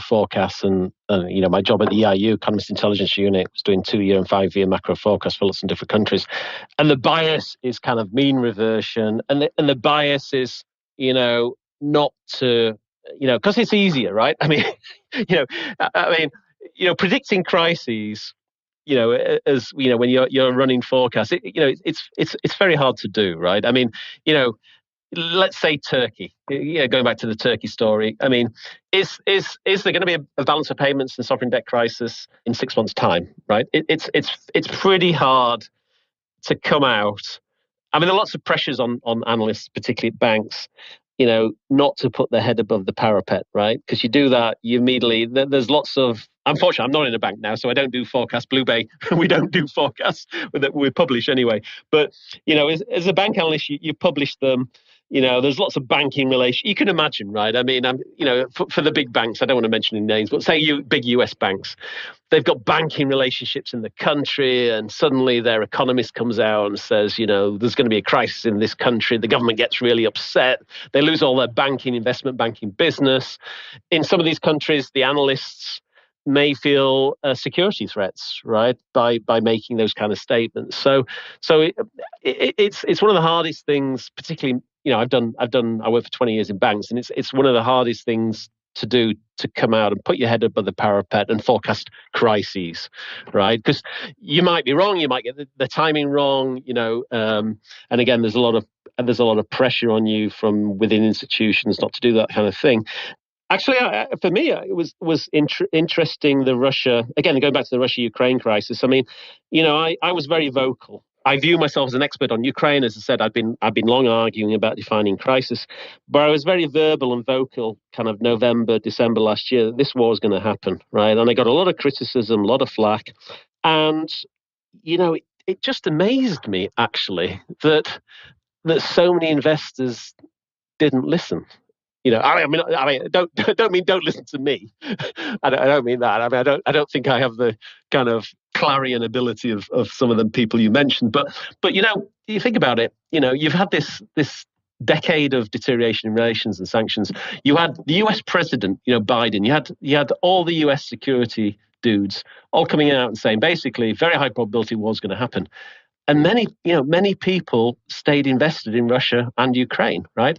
[SPEAKER 2] forecasts, and my job at the EIU, Economist Intelligence Unit, was doing 2-year and 5-year macro forecasts for lots of different countries. And the bias is kind of mean reversion, and the bias is not to, because it's easier, right? I mean, you know, I mean, predicting crises, as when you're running forecasts, it's very hard to do, right? I mean, let's say Turkey. Going back to the Turkey story. I mean, is there going to be a balance of payments and sovereign debt crisis in 6 months' time? Right? It's pretty hard to come out. I mean, there are lots of pressures on analysts, particularly at banks, not to put their head above the parapet, right? Because you do that, you immediately, there's lots of, unfortunately, I'm not in a bank now, so I don't do forecasts. Blue Bay, we don't do forecasts that we publish anyway. But, as a bank analyst, you publish them. There's lots of banking relations. You can imagine, right? I mean, for the big banks, I don't want to mention any names, but say big US banks, they've got banking relationships in the country, and suddenly their economist comes out and says, there's going to be a crisis in this country. The government gets really upset. They lose all their investment banking business. In some of these countries, the analysts may feel security threats, right, by making those kind of statements. So it's one of the hardest things, particularly, I worked for 20 years in banks, and it's one of the hardest things to do, to come out and put your head above the parapet and forecast crises, right? Because you might be wrong, you might get the timing wrong, and again, there's a lot of pressure on you from within institutions not to do that kind of thing. Actually, for me, it was interesting, the Russia, again, going back to the Russia-Ukraine crisis. I mean, I was very vocal. I view myself as an expert on Ukraine. As I said, I've been long arguing about defining crisis, but I was very verbal and vocal kind of November, December last year that this war was going to happen, right? And I got a lot of criticism, a lot of flack. And, it just amazed me, actually, that so many investors didn't listen. I mean, don't mean don't listen to me. I don't mean that. I mean, I don't think I have the kind of clarion ability of some of the people you mentioned. But you think about it. You've had this decade of deterioration in relations and sanctions. You had the U.S. president, Biden. You had all the U.S. security dudes all coming out and saying basically very high probability war is going to happen. And many people stayed invested in Russia and Ukraine, right?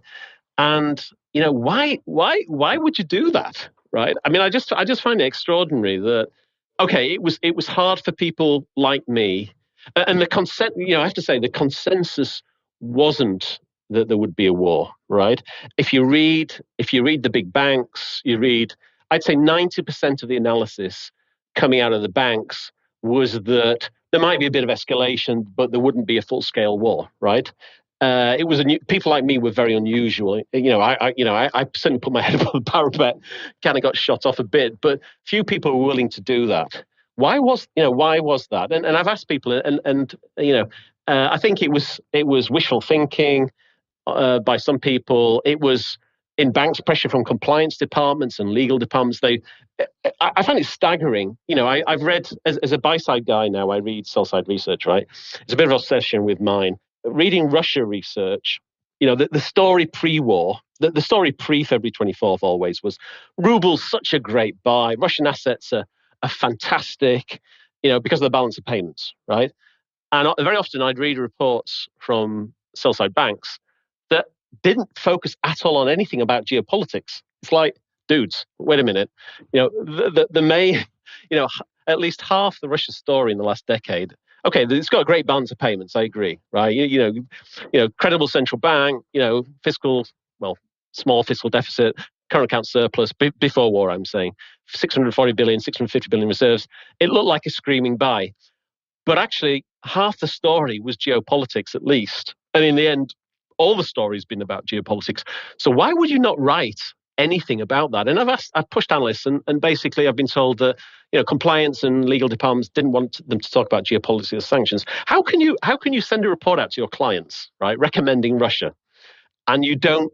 [SPEAKER 2] And why would you do that, right? I mean, I just find it extraordinary that, okay, it was hard for people like me, and the consent. I have to say the consensus wasn't that there would be a war, right? If you read the big banks, I'd say 90% of the analysis coming out of the banks was that there might be a bit of escalation, but there wouldn't be a full-scale war, right? It was people like me were very unusual. I certainly put my head above the parapet, kind of got shot off a bit, but few people were willing to do that. Why was that? And I've asked people, and I think it was wishful thinking by some people. It was in banks pressure from compliance departments and legal departments. I find it staggering. I've read as a buy side guy now. I read sell side research. Right, it's a bit of an obsession with mine. Reading Russia research, the story pre-war, the story pre-February 24th always was ruble's such a great buy. Russian assets are fantastic, because of the balance of payments, right? And very often I'd read reports from sell-side banks that didn't focus at all on anything about geopolitics. It's like, dudes, wait a minute. The main, at least half the Russia story in the last decade. Okay, it's got a great balance of payments. I agree, right? Credible central bank. Small fiscal deficit, current account surplus before war. I'm saying 640 billion, 650 billion reserves. It looked like a screaming buy, but actually half the story was geopolitics, at least. And in the end, all the story's been about geopolitics. So why would you not write anything about that? And I've pushed analysts, and basically I've been told that compliance and legal departments didn't want them to talk about geopolitics or sanctions. How can you send a report out to your clients, right, recommending Russia, and you don't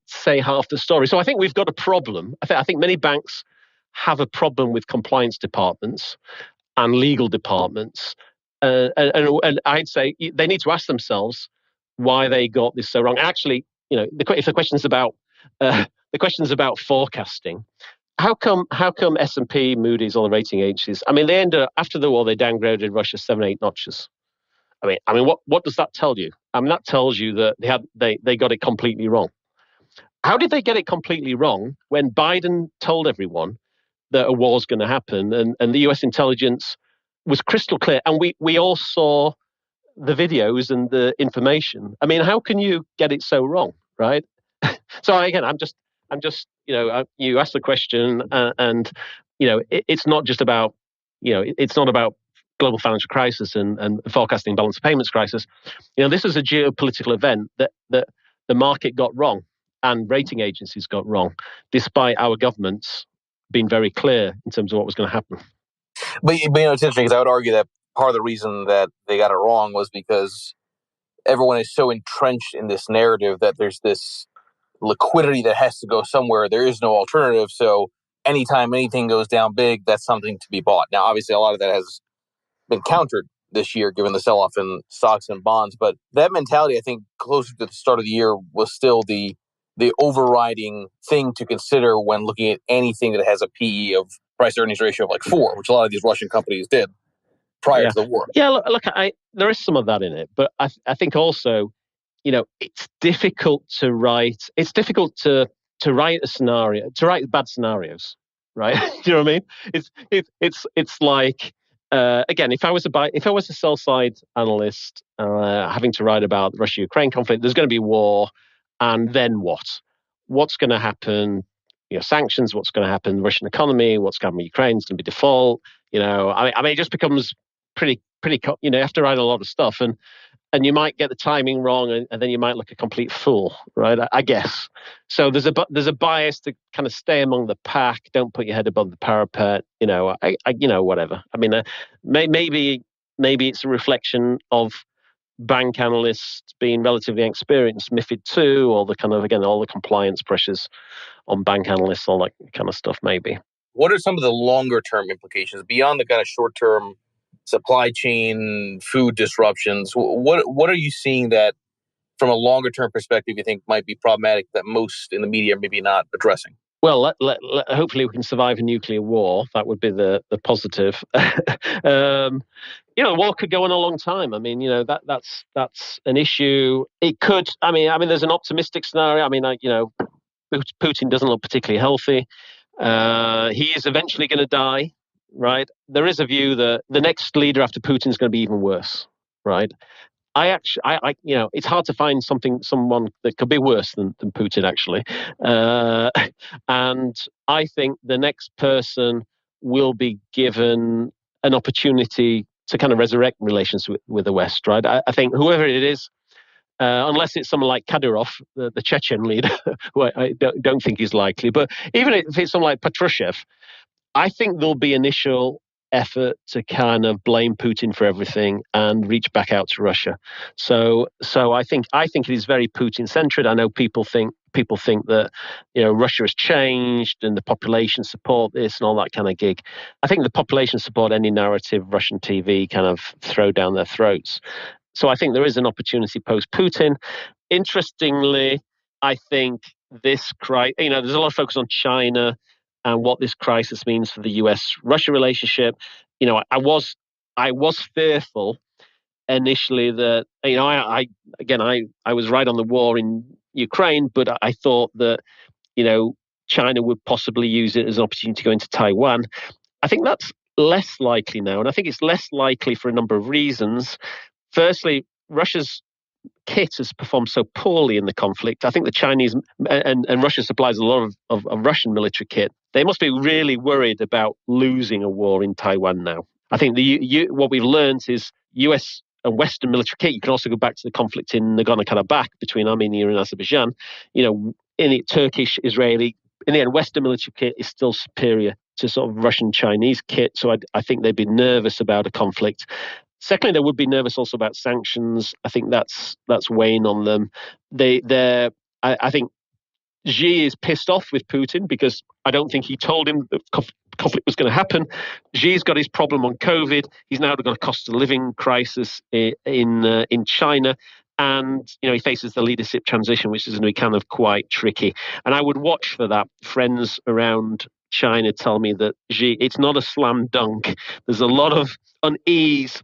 [SPEAKER 2] say half the story? So I think we've got a problem. I think many banks have a problem with compliance departments and legal departments, and I'd say they need to ask themselves why they got this so wrong. Actually, if the question's about forecasting, how come S&P, Moody's, all the rating agencies? I mean, they ended up, after the war, they downgraded Russia 7-8 notches. I mean, what does that tell you? I mean, that tells you that they got it completely wrong. how did they get it completely wrong when Biden told everyone that a war is going to happen, and the US intelligence was crystal clear, and we all saw the videos and the information. I mean, how can you get it so wrong, right? So again, I'm just, you asked the question, and it's not just about, it's not about global financial crisis and forecasting balance of payments crisis. This is a geopolitical event that the market got wrong and rating agencies got wrong, despite our governments being very clear in terms of what was going to happen.
[SPEAKER 1] But it's interesting because I would argue that part of the reason that they got it wrong was because everyone is so entrenched in this narrative that there's this liquidity that has to go somewhere. There is no alternative. So anytime anything goes down big, that's something to be bought. Now, obviously, a lot of that has been countered this year, given the sell-off in stocks and bonds. But that mentality, I think, closer to the start of the year was still the overriding thing to consider when looking at anything that has a PE of price earnings ratio of like 4, which a lot of these Russian companies did prior to the war.
[SPEAKER 2] Yeah, look, there is some of that in it. But I think also, it's difficult to write. It's difficult to write a scenario, to write bad scenarios, right? Do you know what I mean? It's like again, if I was a sell side analyst having to write about the Russia-Ukraine conflict, there's going to be war, and then what? What's going to happen? Sanctions. What's going to happen? The Russian economy. What's going to happen with Ukraine? It's going to be default. I mean, it just becomes pretty. You have to write a lot of stuff, and you might get the timing wrong, and then you might look a complete fool, right? I guess. So there's a bias to kind of stay among the pack. Don't put your head above the parapet. Whatever. I mean, maybe it's a reflection of bank analysts being relatively experienced, MiFID II, or the kind of, again, all the compliance pressures on bank analysts, all that kind of stuff. Maybe.
[SPEAKER 1] What are some of the longer term implications beyond the kind of short term supply chain, food disruptions? What are you seeing that, from a longer term perspective, you think might be problematic that most in the media are maybe not addressing?
[SPEAKER 2] Well, hopefully we can survive a nuclear war. That would be the positive. The war could go on a long time. I mean, that's an issue. It could. I mean, there's an optimistic scenario. I mean, Putin doesn't look particularly healthy. He is eventually going to die, right? There is a view that the next leader after Putin is going to be even worse, right? It's hard to find someone that could be worse than Putin, actually. And I think the next person will be given an opportunity to kind of resurrect relations with the West, right? I think whoever it is, unless it's someone like Kadyrov, the Chechen leader, who I don't think is likely, but even if it's someone like Patrushev, I think there'll be initial effort to kind of blame Putin for everything and reach back out to Russia. So I think it is very Putin centered. I know people think that Russia has changed and the population support this and all that kind of gig. I think the population support any narrative Russian TV kind of throw down their throats. So I think there is an opportunity post Putin. Interestingly, I think this crisis, there's a lot of focus on China and what this crisis means for the US-Russia relationship. I was fearful initially that, I was right on the war in Ukraine, but I thought that, China would possibly use it as an opportunity to go into Taiwan. I think that's less likely now, and I think it's less likely for a number of reasons. Firstly, Russia's kit has performed so poorly in the conflict. I think the Chinese and Russia supplies a lot of Russian military kit. They must be really worried about losing a war in Taiwan now. I think what we've learned is US and Western military kit. You can also go back to the conflict in Nagorno-Karabakh between Armenia and Azerbaijan. In it, Turkish, Israeli. In the end, Western military kit is still superior to sort of Russian Chinese kit. So I think they'd be nervous about a conflict. Secondly, they would be nervous also about sanctions. I think that's weighing on them. I think Xi is pissed off with Putin because I don't think he told him the conflict was going to happen. Xi's got his problem on COVID. He's now got a cost of living crisis in China. And, he faces the leadership transition, which is going to be kind of quite tricky. And I would watch for that. Friends around China tell me that Xi, it's not a slam dunk. There's a lot of unease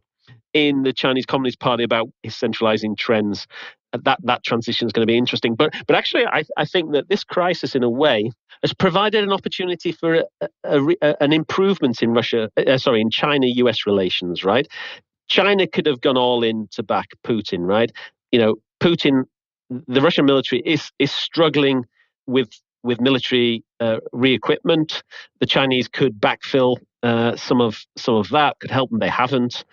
[SPEAKER 2] in the Chinese Communist Party about his centralizing trends. That transition is going to be interesting. But actually, I think that this crisis, in a way, has provided an opportunity for an improvement in in China-US relations, right? China could have gone all in to back Putin, right? Putin, the Russian military is struggling with military re-equipment. The Chinese could backfill some of that, could help them. They haven't.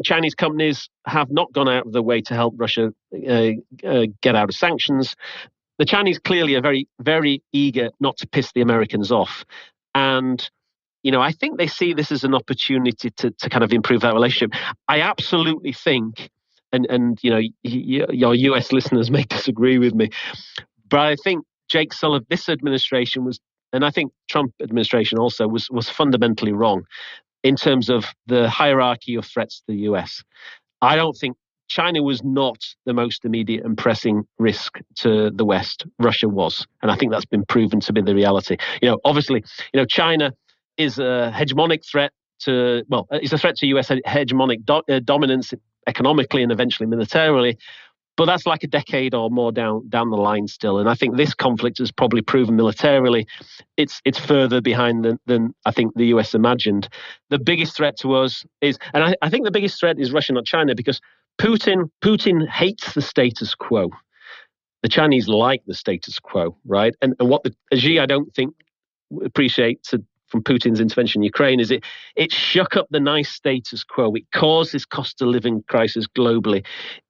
[SPEAKER 2] Chinese companies have not gone out of the way to help Russia get out of sanctions. The Chinese clearly are very, very eager not to piss the Americans off. And I think they see this as an opportunity to kind of improve that relationship. I absolutely think, and your US listeners may disagree with me, but I think Jake Sullivan, this administration was, and I think Trump administration also was fundamentally wrong in terms of the hierarchy of threats to the US. I don't think China was not the most immediate and pressing risk to the West. Russia was. And I think that's been proven to be the reality. Obviously, China is a hegemonic threat it's a threat to US hegemonic dominance economically and eventually militarily. But that's like a decade or more down the line still. And I think this conflict has probably proven militarily it's further behind than I think the US imagined. The biggest threat to us is, and I think the biggest threat is Russia, not China, because Putin hates the status quo. The Chinese like the status quo, right? And what Xi, I don't think, appreciates from Putin's intervention in Ukraine is it shook up the nice status quo. It caused this cost of living crisis globally.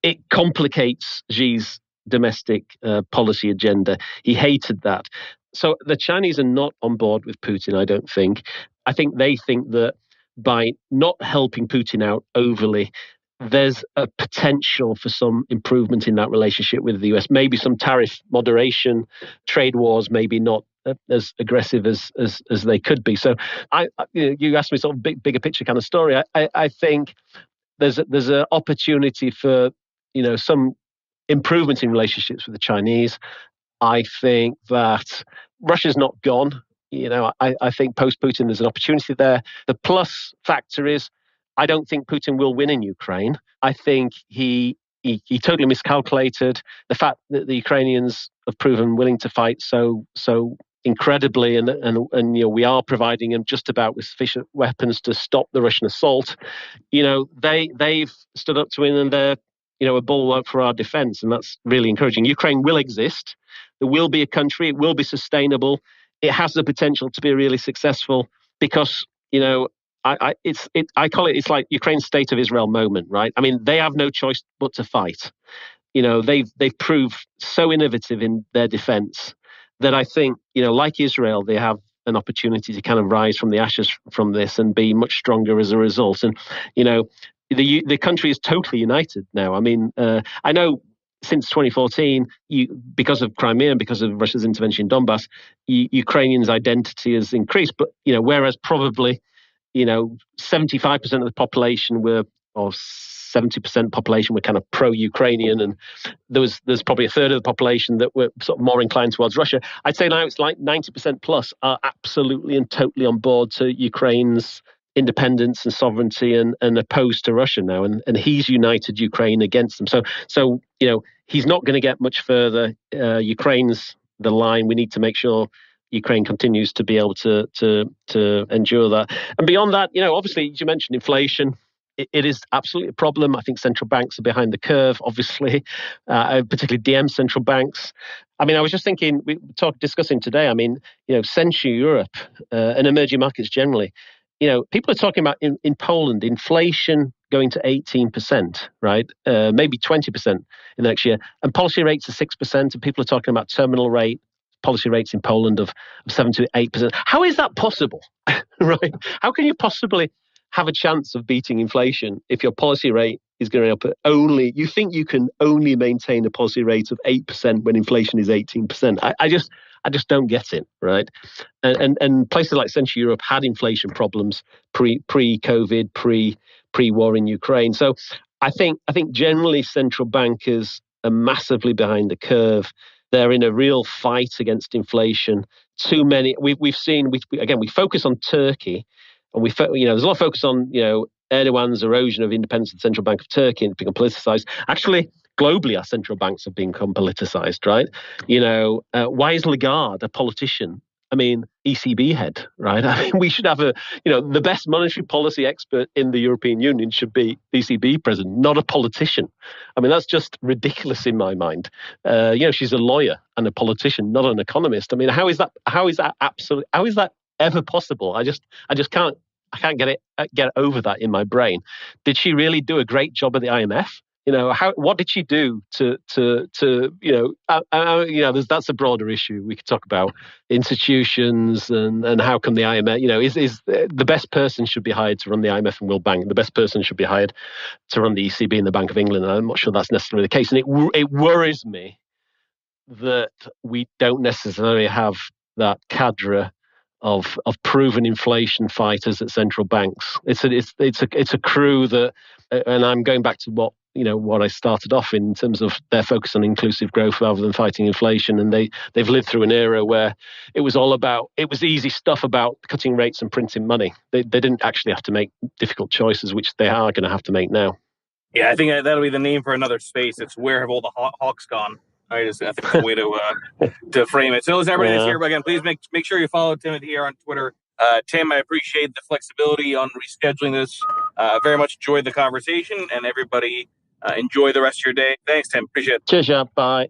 [SPEAKER 2] It complicates Xi's domestic policy agenda. He hated that. So the Chinese are not on board with Putin, I don't think. I think they think that by not helping Putin out overly, there's a potential for some improvement in that relationship with the US. Maybe some tariff moderation, trade wars, maybe not as aggressive as they could be. So you asked me sort of bigger picture kind of story. I think there's an opportunity for some improvement in relationships with the Chinese. I think that Russia's not gone. I think post-Putin there's an opportunity there. The plus factor is I don't think Putin will win in Ukraine. I think he totally miscalculated the fact that the Ukrainians have proven willing to fight so incredibly, and we are providing them just about with sufficient weapons to stop the Russian assault. They've stood up to win, and they're a bulwark for our defence, and that's really encouraging. Ukraine will exist. There will be a country. It will be sustainable. It has the potential to be really successful because I call it, it's like Ukraine's State of Israel moment, right? I mean, they have no choice but to fight. They've proved so innovative in their defense that I think, like Israel, they have an opportunity to kind of rise from the ashes from this and be much stronger as a result. And, the country is totally united now. I mean, I know since 2014, because of Crimea and because of Russia's intervention in Donbass, Ukrainians' identity has increased. But, whereas probably 75% of the population or 70% population were kind of pro-Ukrainian, and there's probably a third of the population that were sort of more inclined towards Russia. I'd say now it's like 90% plus are absolutely and totally on board to Ukraine's independence and sovereignty and opposed to Russia now, and he's united Ukraine against them. So he's not going to get much further. Ukraine's the line. We need to make sure Ukraine continues to be able to endure that. And beyond that, obviously, as you mentioned, inflation, it is absolutely a problem. I think central banks are behind the curve, obviously, particularly DM central banks. I mean, I was just thinking, discussing today, I mean, Central Europe and emerging markets generally, people are talking about in Poland, inflation going to 18%, right? Maybe 20% in the next year. And policy rates are 6%, and people are talking about terminal rate policy rates in Poland of 7 to 8%. How is that possible, right? How can you possibly have a chance of beating inflation if your policy rate is going up only, you think you can only maintain a policy rate of 8% when inflation is 18%? I just don't get it, right? And places like Central Europe had inflation problems pre-COVID, pre-war in Ukraine. So I think generally central bankers are massively behind the curve. They're in a real fight against inflation. Too many. We've seen. We focus on Turkey, and there's a lot of focus on Erdogan's erosion of independence of the Central Bank of Turkey and become politicized. Actually, globally, our central banks have become politicized, right? Why is Lagarde a politician? I mean, ECB head, right? I mean, we should have the best monetary policy expert in the European Union should be the ECB president, not a politician. I mean, that's just ridiculous in my mind. She's a lawyer and a politician, not an economist. I mean, how is that ever possible? I just can't get over that in my brain. Did she really do a great job at the IMF? What did she do that's a broader issue. We could talk about institutions and how come the IMF, is the best person should be hired to run the IMF and World Bank. The best person should be hired to run the ECB and the Bank of England. And I'm not sure that's necessarily the case. And it worries me that we don't necessarily have that cadre of proven inflation fighters at central banks. It's a crew that, and I'm going back to what I started off in terms of their focus on inclusive growth rather than fighting inflation. And they've lived through an era where it was easy stuff about cutting rates and printing money. They didn't actually have to make difficult choices, which they are going to have to make now.
[SPEAKER 1] Yeah, I think that'll be the name for another space. It's where have all the hawks gone? Right, I think that's the way to frame it. So, listen, everybody that's here, again, please make sure you follow Timothy here on Twitter. Tim, I appreciate the flexibility on rescheduling this. Very much enjoyed the conversation, and everybody enjoy the rest of your day. Thanks, Tim. Appreciate it.
[SPEAKER 2] Cheers, yeah. Bye.